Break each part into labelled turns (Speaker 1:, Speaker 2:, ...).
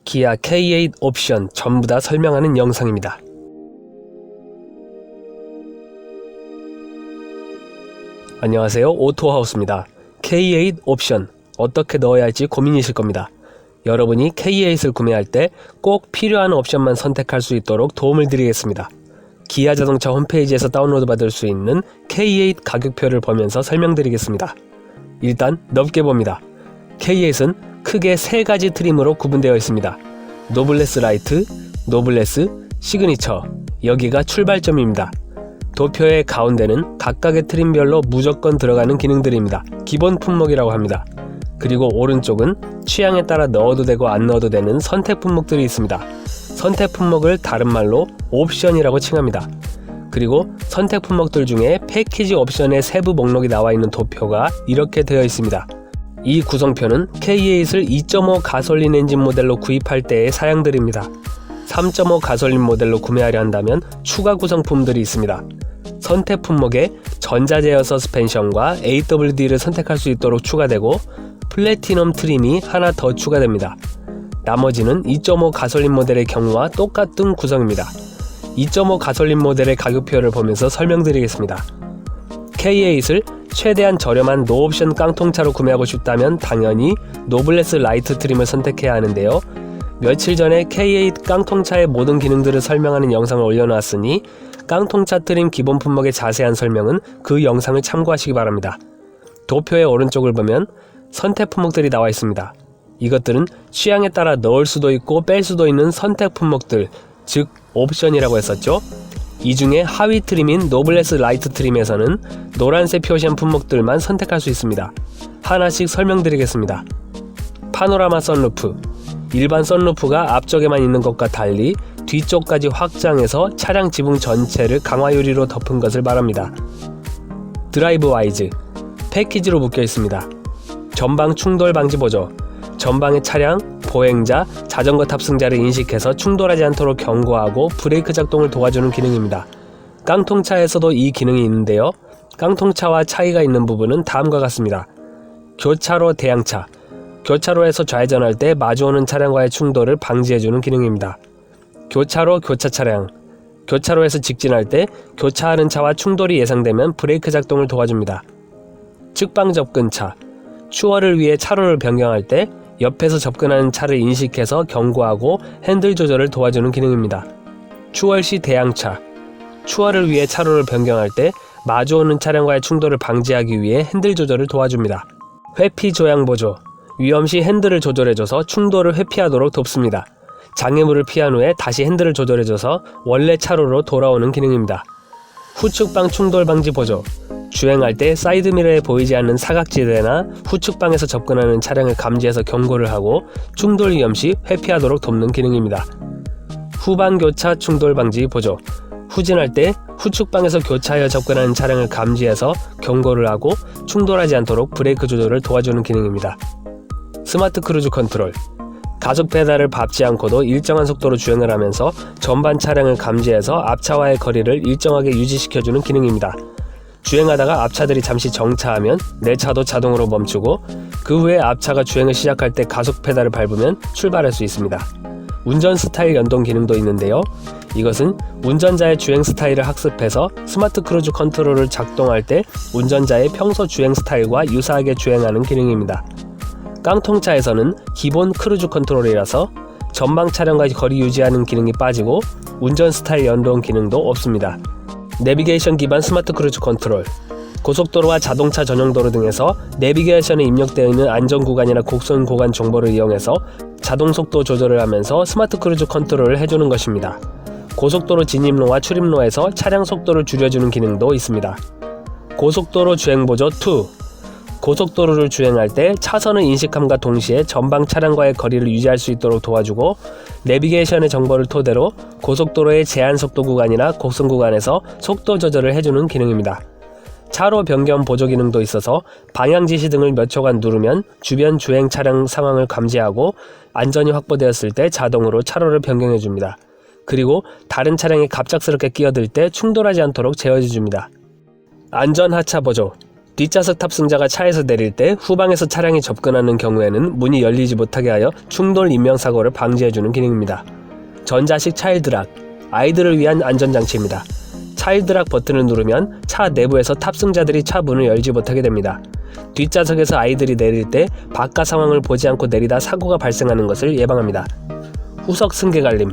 Speaker 1: 기아 K8 옵션 전부 다 설명하는 영상입니다. 안녕하세요, 오토하우스입니다. K8 옵션 어떻게 넣어야 할지 고민이실 겁니다. 여러분이 K8을 구매할 때 꼭 필요한 옵션만 선택할 수 있도록 도움을 드리겠습니다. 기아 자동차 홈페이지에서 다운로드 받을 수 있는 K8 가격표를 보면서 설명드리겠습니다. 일단 넓게 봅니다. K8은 크게 3가지 트림으로 구분되어 있습니다. 노블레스 라이트, 노블레스, 시그니처. 여기가 출발점입니다. 도표의 가운데는 각각의 트림별로 무조건 들어가는 기능들입니다. 기본 품목이라고 합니다. 그리고 오른쪽은 취향에 따라 넣어도 되고 안 넣어도 되는 선택 품목들이 있습니다. 선택 품목을 다른 말로 옵션이라고 칭합니다. 그리고 선택 품목들 중에 패키지 옵션의 세부 목록이 나와 있는 도표가 이렇게 되어 있습니다. 이 구성표는 K8을 2.5 가솔린 엔진 모델로 구입할 때의 사양들입니다. 3.5 가솔린 모델로 구매하려 한다면 추가 구성품들이 있습니다. 선택 품목에 전자제어 서스펜션과 AWD를 선택할 수 있도록 추가되고 플래티넘 트림이 하나 더 추가됩니다. 나머지는 2.5 가솔린 모델의 경우와 똑같은 구성입니다. 2.5 가솔린 모델의 가격표를 보면서 설명드리겠습니다. K8을 최대한 저렴한 노옵션 깡통차로 구매하고 싶다면 당연히 노블레스 라이트 트림을 선택해야 하는데요. 며칠 전에 K8 깡통차의 모든 기능들을 설명하는 영상을 올려놨으니 깡통차 트림 기본 품목의 자세한 설명은 그 영상을 참고하시기 바랍니다. 도표의 오른쪽을 보면 선택 품목들이 나와 있습니다. 이것들은 취향에 따라 넣을 수도 있고 뺄 수도 있는 선택 품목들, 즉 옵션이라고 했었죠. 이 중에 하위 트림인 노블레스 라이트 트림에서는 노란색 표시한 품목들만 선택할 수 있습니다. 하나씩 설명드리겠습니다. 파노라마 선루프. 일반 선루프가 앞쪽에만 있는 것과 달리 뒤쪽까지 확장해서 차량 지붕 전체를 강화 유리로 덮은 것을 말합니다. 드라이브 와이즈. 패키지로 묶여 있습니다. 전방 충돌 방지 보조. 전방의 차량, 보행자, 자전거 탑승자를 인식해서 충돌하지 않도록 경고하고 브레이크 작동을 도와주는 기능입니다. 깡통차에서도 이 기능이 있는데요. 깡통차와 차이가 있는 부분은 다음과 같습니다. 교차로 대항차. 교차로에서 좌회전할 때 마주오는 차량과의 충돌을 방지해주는 기능입니다. 교차로 교차 차량. 교차로에서 직진할 때 교차하는 차와 충돌이 예상되면 브레이크 작동을 도와줍니다. 측방 접근차. 추월을 위해 차로를 변경할 때 옆에서 접근하는 차를 인식해서 경고하고 핸들 조절을 도와주는 기능입니다. 추월 시 대항차. 추월을 위해 차로를 변경할 때 마주오는 차량과의 충돌을 방지하기 위해 핸들 조절을 도와줍니다. 회피 조향 보조. 위험 시 핸들을 조절해줘서 충돌을 회피하도록 돕습니다. 장애물을 피한 후에 다시 핸들을 조절해줘서 원래 차로로 돌아오는 기능입니다. 후측방 충돌 방지 보조. 주행할 때 사이드미러에 보이지 않는 사각지대나 후측방에서 접근하는 차량을 감지해서 경고를 하고 충돌 위험 시 회피하도록 돕는 기능입니다. 후방 교차 충돌 방지 보조. 후진할 때 후측방에서 교차하여 접근하는 차량을 감지해서 경고를 하고 충돌하지 않도록 브레이크 조절을 도와주는 기능입니다. 스마트 크루즈 컨트롤. 가속 페달을 밟지 않고도 일정한 속도로 주행을 하면서 전반 차량을 감지해서 앞차와의 거리를 일정하게 유지시켜주는 기능입니다. 주행하다가 앞차들이 잠시 정차하면 내 차도 자동으로 멈추고 그 후에 앞차가 주행을 시작할 때 가속 페달을 밟으면 출발할 수 있습니다. 운전 스타일 연동 기능도 있는데요. 이것은 운전자의 주행 스타일을 학습해서 스마트 크루즈 컨트롤을 작동할 때 운전자의 평소 주행 스타일과 유사하게 주행하는 기능입니다. 깡통차에서는 기본 크루즈 컨트롤이라서 전방 차량과 거리 유지하는 기능이 빠지고 운전 스타일 연동 기능도 없습니다. 내비게이션 기반 스마트 크루즈 컨트롤. 고속도로와 자동차 전용도로 등에서 내비게이션에 입력되어 있는 안전구간이나 곡선 구간 정보를 이용해서 자동 속도 조절을 하면서 스마트 크루즈 컨트롤을 해주는 것입니다. 고속도로 진입로와 출입로에서 차량 속도를 줄여주는 기능도 있습니다. 고속도로 주행보조 2. 고속도로를 주행할 때 차선을 인식함과 동시에 전방 차량과의 거리를 유지할 수 있도록 도와주고 내비게이션의 정보를 토대로 고속도로의 제한 속도 구간이나 곡선 구간에서 속도 조절을 해주는 기능입니다. 차로 변경 보조 기능도 있어서 방향 지시 등을 몇 초간 누르면 주변 주행 차량 상황을 감지하고 안전이 확보되었을 때 자동으로 차로를 변경해 줍니다. 그리고 다른 차량이 갑작스럽게 끼어들 때 충돌하지 않도록 제어해 줍니다. 안전 하차 보조. 뒷좌석 탑승자가 차에서 내릴 때 후방에서 차량이 접근하는 경우에는 문이 열리지 못하게 하여 충돌 인명사고를 방지해주는 기능입니다. 전자식 차일드락, 아이들을 위한 안전장치입니다. 차일드락 버튼을 누르면 차 내부에서 탑승자들이 차 문을 열지 못하게 됩니다. 뒷좌석에서 아이들이 내릴 때 바깥 상황을 보지 않고 내리다 사고가 발생하는 것을 예방합니다. 후석 승객알림,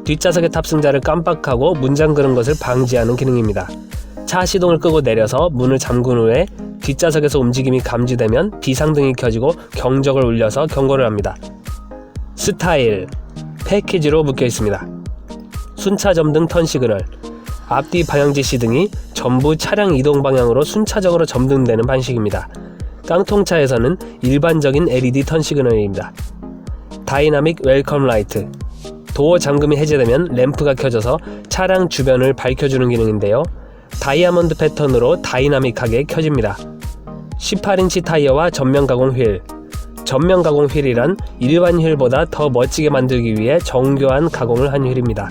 Speaker 1: 뒷좌석의 탑승자를 깜빡하고 문 잠그는 것을 방지하는 기능입니다. 차 시동을 끄고 내려서 문을 잠근 후에 뒷좌석에서 움직임이 감지되면 비상등이 켜지고 경적을 울려서 경고를 합니다. 스타일, 패키지로 묶여 있습니다. 순차점등 턴시그널, 앞뒤 방향지 시등이 전부 차량 이동 방향으로 순차적으로 점등되는 방식입니다. 깡통차에서는 일반적인 LED 턴시그널입니다. 다이나믹 웰컴 라이트, 도어 잠금이 해제되면 램프가 켜져서 차량 주변을 밝혀주는 기능인데요. 다이아몬드 패턴으로 다이나믹하게 켜집니다. 18인치 타이어와 전면 가공 휠, 전면 가공 휠이란 일반 휠보다 더 멋지게 만들기 위해 정교한 가공을 한 휠입니다.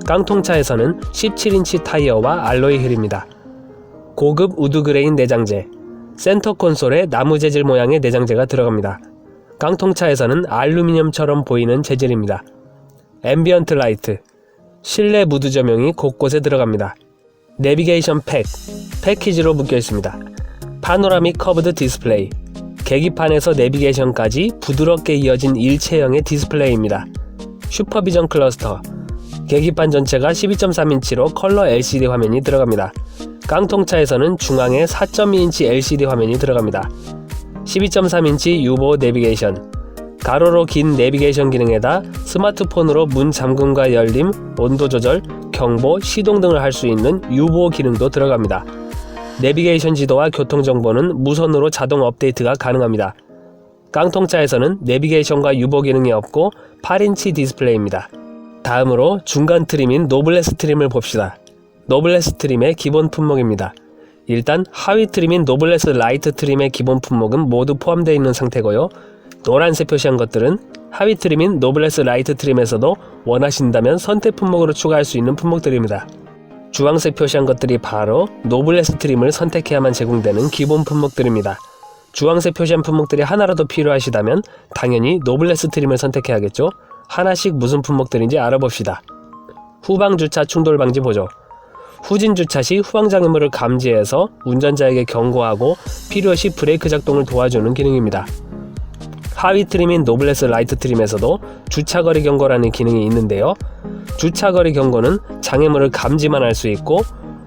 Speaker 1: 깡통차에서는 17인치 타이어와 알로이 휠입니다. 고급 우드그레인 내장재, 센터 콘솔에 나무 재질 모양의 내장재가 들어갑니다. 깡통차에서는 알루미늄처럼 보이는 재질입니다. 앰비언트 라이트, 실내 무드 조명이 곳곳에 들어갑니다. 내비게이션 팩, 패키지로 묶여 있습니다. 파노라믹 커브드 디스플레이, 계기판에서 내비게이션까지 부드럽게 이어진 일체형의 디스플레이입니다. 슈퍼비전 클러스터, 계기판 전체가 12.3인치로 컬러 LCD 화면이 들어갑니다. 깡통차에서는 중앙에 4.2인치 LCD 화면이 들어갑니다. 12.3인치 유보 내비게이션, 가로로 긴 내비게이션 기능에다 스마트폰으로 문 잠금과 열림, 온도 조절, 경보, 시동 등을 할 수 있는 유보 기능도 들어갑니다. 내비게이션 지도와 교통정보는 무선으로 자동 업데이트가 가능합니다. 깡통차에서는 내비게이션과 유보 기능이 없고 8인치 디스플레이입니다. 다음으로 중간 트림인 노블레스 트림을 봅시다. 노블레스 트림의 기본 품목입니다. 일단 하위 트림인 노블레스 라이트 트림의 기본 품목은 모두 포함되어 있는 상태고요. 노란색 표시한 것들은 하위 트림인 노블레스 라이트 트림에서도 원하신다면 선택 품목으로 추가할 수 있는 품목들입니다. 주황색 표시한 것들이 바로 노블레스 트림을 선택해야만 제공되는 기본 품목들입니다. 주황색 표시한 품목들이 하나라도 필요하시다면 당연히 노블레스 트림을 선택해야겠죠. 하나씩 무슨 품목들인지 알아봅시다. 후방 주차 충돌 방지 보조, 후진 주차 시 후방 장애물을 감지해서 운전자에게 경고하고 필요시 브레이크 작동을 도와주는 기능입니다. 하위 트림인 노블레스 라이트 트림에서도 주차거리 경고라는 기능이 있는데요. 주차거리 경고는 장애물을 감지만 할 수 있고,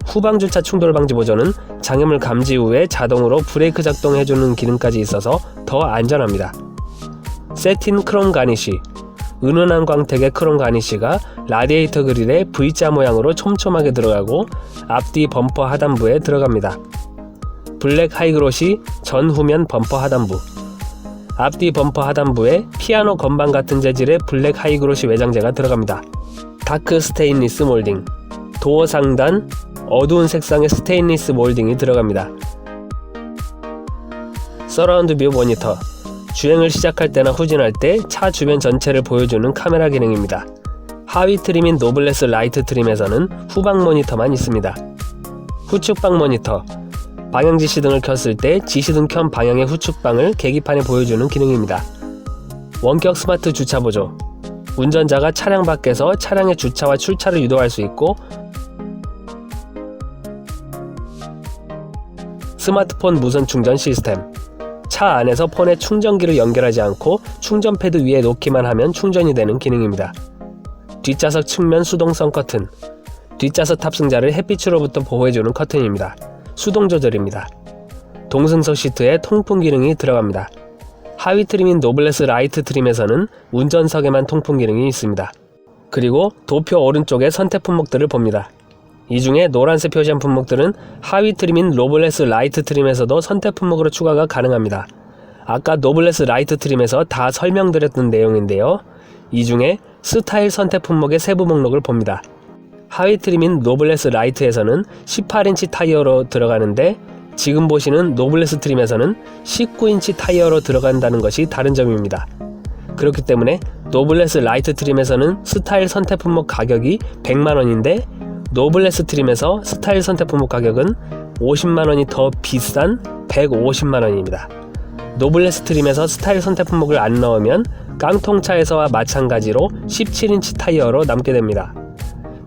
Speaker 1: 후방 주차 충돌 방지 보조는 장애물 감지 후에 자동으로 브레이크 작동해주는 기능까지 있어서 더 안전합니다. 세틴 크롬 가니쉬, 은은한 광택의 크롬 가니쉬가 라디에이터 그릴에 V자 모양으로 촘촘하게 들어가고 앞뒤 범퍼 하단부에 들어갑니다. 블랙 하이그로시 전후면 범퍼 하단부, 앞뒤 범퍼 하단부에 피아노 건반 같은 재질의 블랙 하이그로시 외장재가 들어갑니다. 다크 스테인리스 몰딩, 도어 상단 어두운 색상의 스테인리스 몰딩이 들어갑니다. 서라운드 뷰 모니터, 주행을 시작할 때나 후진할 때 차 주변 전체를 보여주는 카메라 기능입니다. 하위 트림인 노블레스 라이트 트림에서는 후방 모니터만 있습니다. 후측방 모니터, 방향 지시등을 켰을 때 지시등 켠 방향의 후측방을 계기판에 보여주는 기능입니다. 원격 스마트 주차 보조, 운전자가 차량 밖에서 차량의 주차와 출차를 유도할 수 있고, 스마트폰 무선 충전 시스템, 차 안에서 폰에 충전기를 연결하지 않고 충전 패드 위에 놓기만 하면 충전이 되는 기능입니다. 뒷좌석 측면 수동성 커튼, 뒷좌석 탑승자를 햇빛으로부터 보호해주는 커튼입니다. 수동 조절입니다. 동승석 시트에 통풍 기능이 들어갑니다. 하위 트림인 노블레스 라이트 트림에서는 운전석에만 통풍 기능이 있습니다. 그리고 도표 오른쪽에 선택 품목들을 봅니다. 이 중에 노란색 표시한 품목들은 하위 트림인 노블레스 라이트 트림에서도 선택 품목으로 추가가 가능합니다. 아까 노블레스 라이트 트림에서 다 설명드렸던 내용인데요. 이 중에 스타일 선택 품목의 세부 목록을 봅니다. 하위 트림인 노블레스 라이트에서는 18인치 타이어로 들어가는데, 지금 보시는 노블레스 트림에서는 19인치 타이어로 들어간다는 것이 다른 점입니다. 그렇기 때문에 노블레스 라이트 트림에서는 스타일 선택 품목 가격이 100만원인데 노블레스 트림에서 스타일 선택 품목 가격은 50만원이 더 비싼 150만원입니다. 노블레스 트림에서 스타일 선택 품목을 안 넣으면 깡통차에서와 마찬가지로 17인치 타이어로 남게 됩니다.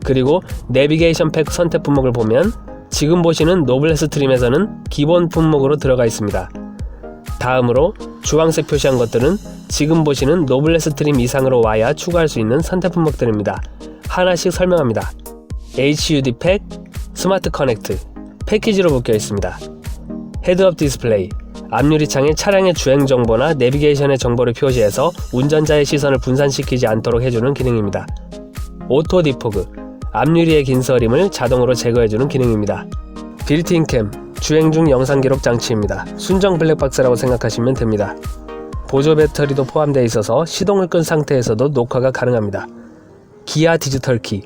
Speaker 1: 그리고 내비게이션 팩 선택 품목을 보면 지금 보시는 노블레스 트림에서는 기본 품목으로 들어가 있습니다. 다음으로 주황색 표시한 것들은 지금 보시는 노블레스 트림 이상으로 와야 추가할 수 있는 선택 품목들입니다. 하나씩 설명합니다. HUD 팩, 스마트 커넥트, 패키지로 묶여 있습니다. 헤드업 디스플레이, 앞유리창에 차량의 주행 정보나 내비게이션의 정보를 표시해서 운전자의 시선을 분산시키지 않도록 해주는 기능입니다. 오토 디포그, 앞유리의 긴서림을 자동으로 제거해주는 기능입니다. 빌트인 캠, 주행 중 영상 기록 장치입니다. 순정 블랙박스라고 생각하시면 됩니다. 보조 배터리도 포함되어 있어서 시동을 끈 상태에서도 녹화가 가능합니다. 기아 디지털 키,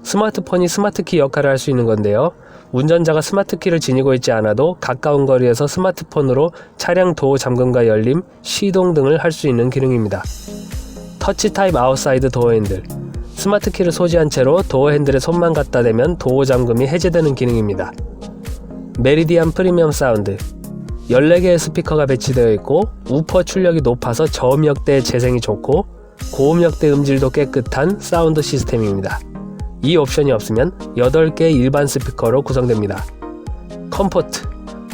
Speaker 1: 스마트폰이 스마트키 역할을 할 수 있는 건데요. 운전자가 스마트키를 지니고 있지 않아도 가까운 거리에서 스마트폰으로 차량 도어 잠금과 열림, 시동 등을 할 수 있는 기능입니다. 터치 타입 아웃사이드 도어 핸들, 스마트키를 소지한 채로 도어 핸들에 손만 갖다 대면 도어 잠금이 해제되는 기능입니다. 메리디안 프리미엄 사운드, 14개의 스피커가 배치되어 있고 우퍼 출력이 높아서 저음역대 재생이 좋고 고음역대 음질도 깨끗한 사운드 시스템입니다. 이 옵션이 없으면 8개의 일반 스피커로 구성됩니다. 컴포트,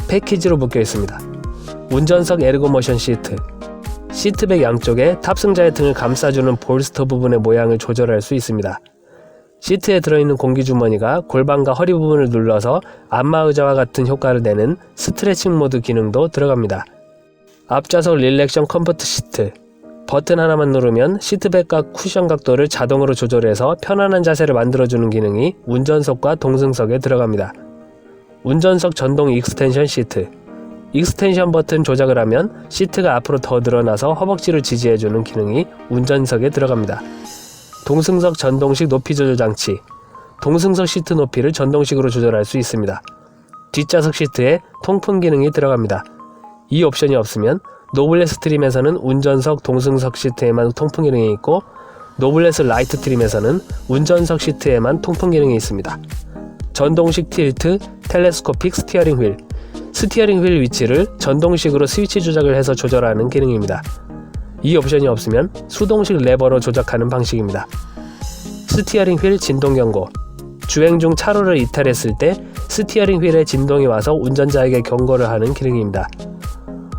Speaker 1: 패키지로 묶여 있습니다. 운전석 에르고모션 시트, 시트백 양쪽에 탑승자의 등을 감싸주는 볼스터 부분의 모양을 조절할 수 있습니다. 시트에 들어있는 공기주머니가 골반과 허리 부분을 눌러서 안마의자와 같은 효과를 내는 스트레칭 모드 기능도 들어갑니다. 앞좌석 릴렉션 컴포트 시트, 버튼 하나만 누르면 시트백과 쿠션 각도를 자동으로 조절해서 편안한 자세를 만들어주는 기능이 운전석과 동승석에 들어갑니다. 운전석 전동 익스텐션 시트, 익스텐션 버튼 조작을 하면 시트가 앞으로 더 늘어나서 허벅지를 지지해주는 기능이 운전석에 들어갑니다. 동승석 전동식 높이 조절 장치, 동승석 시트 높이를 전동식으로 조절할 수 있습니다. 뒷좌석 시트에 통풍 기능이 들어갑니다. 이 옵션이 없으면 노블레스 트림에서는 운전석 동승석 시트에만 통풍 기능이 있고 노블레스 라이트 트림에서는 운전석 시트에만 통풍 기능이 있습니다. 전동식 틸트, 텔레스코픽 스티어링 휠, 스티어링 휠 위치를 전동식으로 스위치 조작을 해서 조절하는 기능입니다. 이 옵션이 없으면 수동식 레버로 조작하는 방식입니다. 스티어링 휠 진동 경고, 주행 중 차로를 이탈했을 때 스티어링 휠에 진동이 와서 운전자에게 경고를 하는 기능입니다.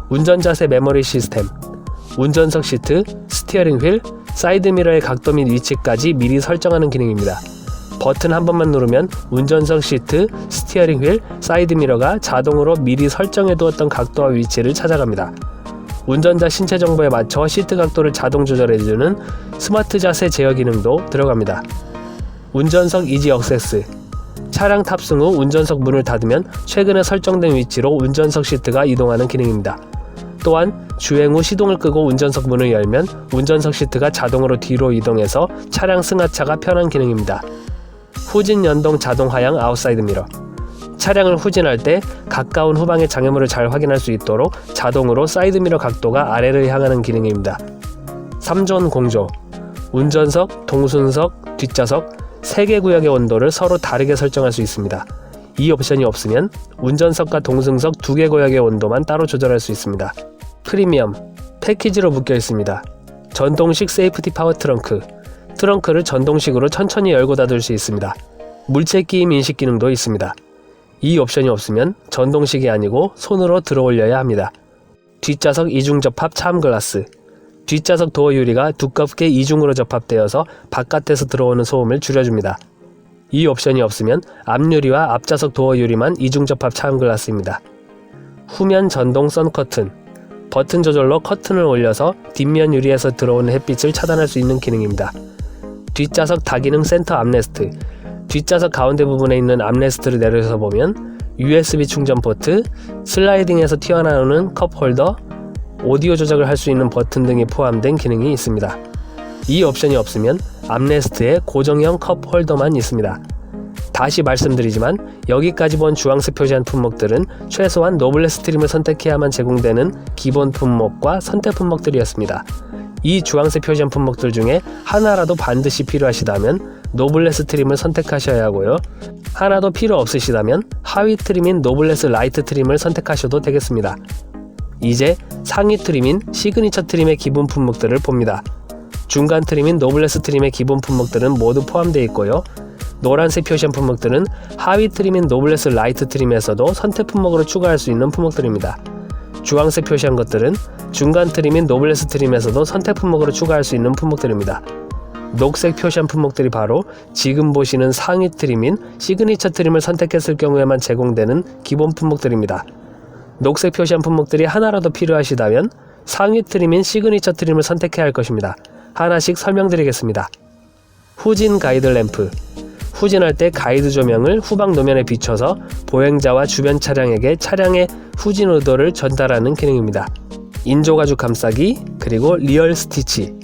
Speaker 1: 운전자세 메모리 시스템, 운전석 시트, 스티어링 휠, 사이드미러의 각도 및 위치까지 미리 설정하는 기능입니다. 버튼 한 번만 누르면 운전석 시트, 스티어링 휠, 사이드미러가 자동으로 미리 설정해 두었던 각도와 위치를 찾아갑니다. 운전자 신체 정보에 맞춰 시트 각도를 자동 조절해주는 스마트 자세 제어 기능도 들어갑니다. 운전석 이지 액세스, 차량 탑승 후 운전석 문을 닫으면 최근에 설정된 위치로 운전석 시트가 이동하는 기능입니다. 또한 주행 후 시동을 끄고 운전석 문을 열면 운전석 시트가 자동으로 뒤로 이동해서 차량 승하차가 편한 기능입니다. 후진 연동 자동 하향 아웃사이드 미러, 차량을 후진할 때 가까운 후방의 장애물을 잘 확인할 수 있도록 자동으로 사이드미러 각도가 아래를 향하는 기능입니다. 3존 공조, 운전석, 동순석, 뒷좌석 3개 구역의 온도를 서로 다르게 설정할 수 있습니다. 이 옵션이 없으면 운전석과 동승석 2개 구역의 온도만 따로 조절할 수 있습니다. 프리미엄, 패키지로 묶여 있습니다. 전동식 세이프티 파워 트렁크, 트렁크를 전동식으로 천천히 열고 닫을 수 있습니다. 물체 끼임 인식 기능도 있습니다. 이 옵션이 없으면 전동식이 아니고 손으로 들어 올려야 합니다. 뒷좌석 이중 접합 차음 글라스, 뒷좌석 도어 유리가 두껍게 이중으로 접합되어서 바깥에서 들어오는 소음을 줄여줍니다. 이 옵션이 없으면 앞유리와 앞좌석 도어 유리만 이중 접합 차음 글라스입니다. 후면 전동 선 커튼, 버튼 조절로 커튼을 올려서 뒷면 유리에서 들어오는 햇빛을 차단할 수 있는 기능입니다. 뒷좌석 다기능 센터 암레스트, 뒷좌석 가운데 부분에 있는 암레스트를 내려서 보면 USB 충전 포트, 슬라이딩에서 튀어나오는 컵홀더, 오디오 조작을 할 수 있는 버튼 등이 포함된 기능이 있습니다. 이 옵션이 없으면 암레스트에 고정형 컵홀더만 있습니다. 다시 말씀드리지만 여기까지 본 주황색 표시한 품목들은 최소한 노블레스 트림을 선택해야만 제공되는 기본 품목과 선택 품목들이었습니다. 이 주황색 표시한 품목들 중에 하나라도 반드시 필요하시다면 노블레스 트림을 선택하셔야 하고요. 하나도 필요 없으시다면 하위 트림인 노블레스 라이트 트림을 선택하셔도 되겠습니다. 이제 상위 트림인 시그니처 트림의 기본 품목들을 봅니다. 중간 트림인 노블레스 트림의 기본 품목들은 모두 포함되어 있고요. 노란색 표시한 품목들은 하위 트림인 노블레스 라이트 트림에서도 선택 품목으로 추가할 수 있는 품목들입니다. 주황색 표시한 것들은 중간 트림인 노블레스 트림에서도 선택 품목으로 추가할 수 있는 품목들입니다. 녹색 표시한 품목들이 바로 지금 보시는 상위 트림인 시그니처 트림을 선택했을 경우에만 제공되는 기본 품목들입니다. 녹색 표시한 품목들이 하나라도 필요하시다면 상위 트림인 시그니처 트림을 선택해야 할 것입니다. 하나씩 설명드리겠습니다. 후진 가이드 램프. 후진할 때 가이드 조명을 후방 노면에 비춰서 보행자와 주변 차량에게 차량의 후진 의도를 전달하는 기능입니다. 인조가죽 감싸기, 그리고 리얼 스티치.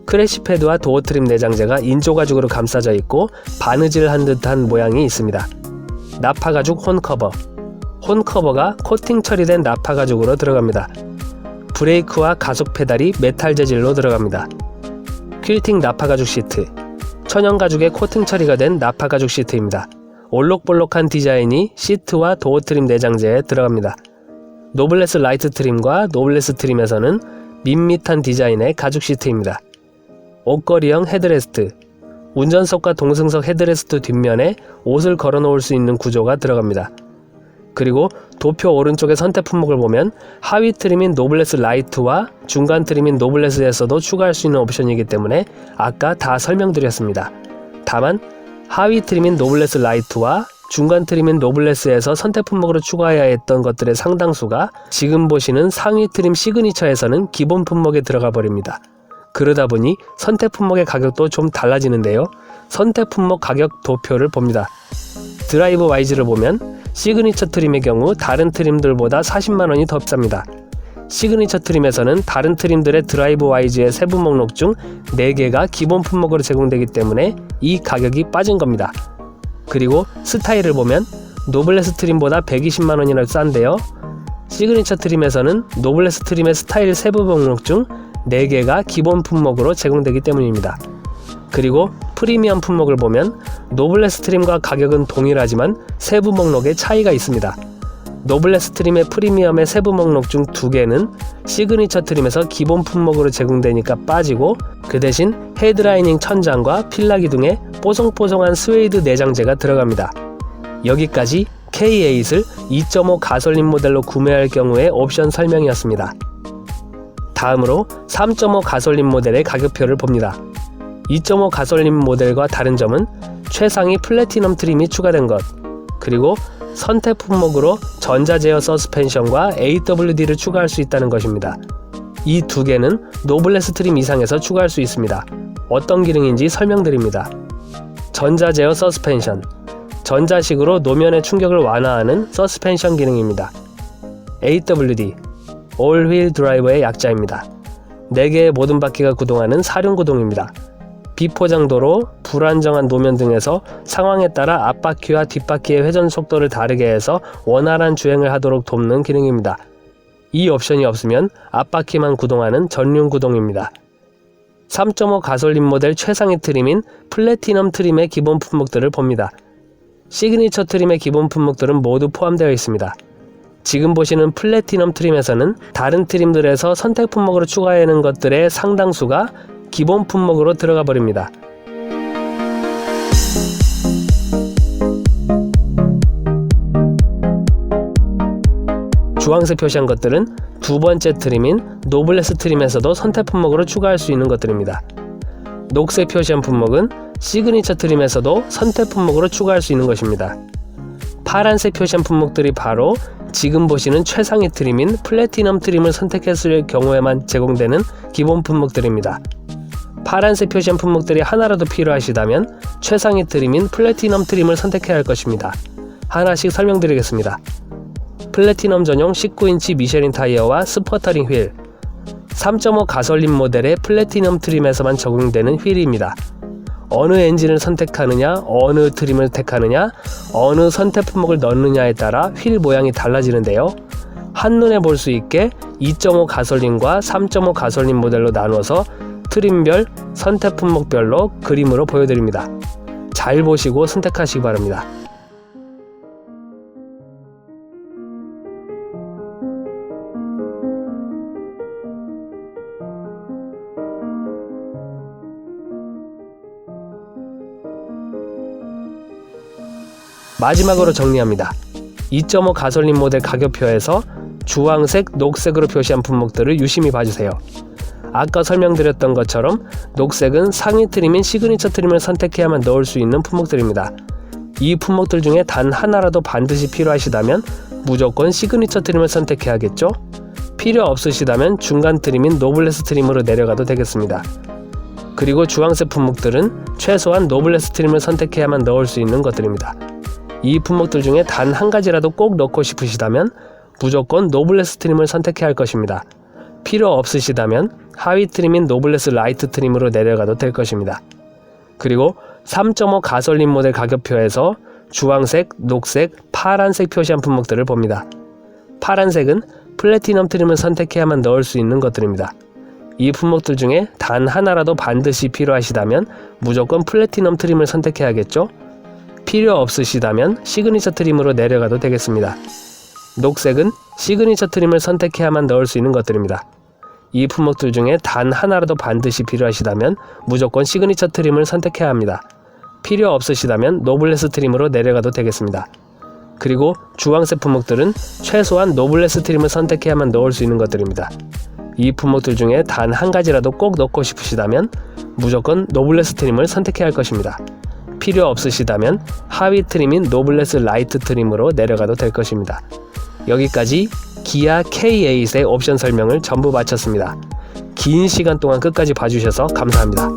Speaker 1: 크래시 패드와 도어 트림 내장재가 인조가죽으로 감싸져 있고 바느질을 한 듯한 모양이 있습니다. 나파가죽 홈커버. 홈커버가 코팅 처리된 나파가죽으로 들어갑니다. 브레이크와 가속 페달이 메탈 재질로 들어갑니다. 퀼팅 나파가죽 시트. 천연가죽에 코팅 처리가 된 나파가죽 시트입니다. 올록볼록한 디자인이 시트와 도어 트림 내장재에 들어갑니다. 노블레스 라이트 트림과 노블레스 트림에서는 밋밋한 디자인의 가죽 시트입니다. 옷걸이형 헤드레스트. 운전석과 동승석 헤드레스트 뒷면에 옷을 걸어 놓을 수 있는 구조가 들어갑니다. 그리고 도표 오른쪽의 선택 품목을 보면 하위 트림인 노블레스 라이트와 중간 트림인 노블레스에서도 추가할 수 있는 옵션이기 때문에 아까 다 설명드렸습니다. 다만 하위 트림인 노블레스 라이트와 중간 트림인 노블레스에서 선택 품목으로 추가해야 했던 것들의 상당수가 지금 보시는 상위 트림 시그니처에서는 기본 품목에 들어가 버립니다. 그러다 보니 선택 품목의 가격도 좀 달라지는데요. 선택 품목 가격 도표를 봅니다. 드라이브 와이즈를 보면 시그니처 트림의 경우 다른 트림들보다 40만원이 더 쌉니다. 시그니처 트림에서는 다른 트림들의 드라이브 와이즈의 세부 목록 중 4개가 기본 품목으로 제공되기 때문에 이 가격이 빠진 겁니다. 그리고 스타일을 보면 노블레스 트림보다 120만원이나 싼데요. 시그니처 트림에서는 노블레스 트림의 스타일 세부 목록 중 4개가 기본 품목으로 제공되기 때문입니다. 그리고 프리미엄 품목을 보면 노블레스 트림과 가격은 동일하지만 세부 목록에 차이가 있습니다. 노블레스 트림의 프리미엄의 세부 목록 중 2개는 시그니처 트림에서 기본 품목으로 제공되니까 빠지고 그 대신 헤드라이닝 천장과 필라기 등의 뽀송뽀송한 스웨이드 내장재가 들어갑니다. 여기까지 K8을 2.5 가솔린 모델로 구매할 경우의 옵션 설명이었습니다. 다음으로 3.5 가솔린 모델의 가격표를 봅니다. 2.5 가솔린 모델과 다른 점은 최상위 플래티넘 트림이 추가된 것, 그리고 선택 품목으로 전자 제어 서스펜션과 AWD를 추가할 수 있다는 것입니다. 이 2개는 노블레스 트림 이상에서 추가할 수 있습니다. 어떤 기능인지 설명드립니다. 전자 제어 서스펜션. 전자식으로 노면의 충격을 완화하는 서스펜션 기능입니다. AWD. All Wheel Drive의 약자입니다. 4개의 모든 바퀴가 구동하는 사륜 구동입니다. 비포장도로, 불안정한 노면 등에서 상황에 따라 앞바퀴와 뒷바퀴의 회전 속도를 다르게 해서 원활한 주행을 하도록 돕는 기능입니다. 이 옵션이 없으면 앞바퀴만 구동하는 전륜 구동입니다. 3.5 가솔린 모델 최상위 트림인 플래티넘 트림의 기본 품목들을 봅니다. 시그니처 트림의 기본 품목들은 모두 포함되어 있습니다. 지금 보시는 플래티넘 트림에서는 다른 트림들에서 선택 품목으로 추가하는 것들의 상당수가 기본 품목으로 들어가 버립니다. 주황색 표시한 것들은 두 번째 트림인 노블레스 트림에서도 선택 품목으로 추가할 수 있는 것들입니다. 녹색 표시한 품목은 시그니처 트림에서도 선택 품목으로 추가할 수 있는 것입니다. 파란색 표시한 품목들이 바로 지금 보시는 최상위 트림인 플래티넘 트림을 선택했을 경우에만 제공되는 기본 품목들입니다. 파란색 표시한 품목들이 하나라도 필요하시다면 최상위 트림인 플래티넘 트림을 선택해야 할 것입니다. 하나씩 설명드리겠습니다. 플래티넘 전용 19인치 미쉐린 타이어와 스퍼터링 휠. 3.5 가솔린 모델의 플래티넘 트림에서만 적용되는 휠입니다. 어느 엔진을 선택하느냐, 어느 트림을 택하느냐, 어느 선택 품목을 넣느냐에 따라 휠 모양이 달라지는데요. 한눈에 볼 수 있게 2.5 가솔린과 3.5 가솔린 모델로 나누어서 트림별, 선택 품목별로 그림으로 보여드립니다. 잘 보시고 선택하시기 바랍니다. 마지막으로 정리합니다. 2.5 가솔린 모델 가격표에서 주황색, 녹색으로 표시한 품목들을 유심히 봐주세요. 아까 설명드렸던 것처럼 녹색은 상위 트림인 시그니처 트림을 선택해야만 넣을 수 있는 품목들입니다. 이 품목들 중에 단 하나라도 반드시 필요하시다면 무조건 시그니처 트림을 선택해야겠죠? 필요 없으시다면 중간 트림인 노블레스 트림으로 내려가도 되겠습니다. 그리고 주황색 품목들은 최소한 노블레스 트림을 선택해야만 넣을 수 있는 것들입니다. 이 품목들 중에 단 한 가지라도 꼭 넣고 싶으시다면 무조건 노블레스 트림을 선택해야 할 것입니다. 필요 없으시다면 하위 트림인 노블레스 라이트 트림으로 내려가도 될 것입니다. 그리고 3.5 가솔린 모델 가격표에서 주황색, 녹색, 파란색 표시한 품목들을 봅니다. 파란색은 플래티넘 트림을 선택해야만 넣을 수 있는 것들입니다. 이 품목들 중에 단 하나라도 반드시 필요하시다면 무조건 플래티넘 트림을 선택해야겠죠? 필요 없으시다면 시그니처 트림으로 내려가도 되겠습니다. 녹색은 시그니처 트림을 선택해야만 넣을 수 있는 것들입니다. 이 품목들 중에 단 하나라도 반드시 필요하시다면 무조건 시그니처 트림을 선택해야 합니다. 필요 없으시다면 노블레스 트림으로 내려가도 되겠습니다. 그리고 주황색 품목들은 최소한 노블레스 트림을 선택해야만 넣을 수 있는 것들입니다. 이 품목들 중에 단 한 가지라도 꼭 넣고 싶으시다면 무조건 노블레스 트림을 선택해야 할 것입니다. 필요 없으시다면 하위 트림인 노블레스 라이트 트림으로 내려가도 될 것입니다. 여기까지 기아 K8의 옵션 설명을 전부 마쳤습니다. 긴 시간 동안 끝까지 봐주셔서 감사합니다.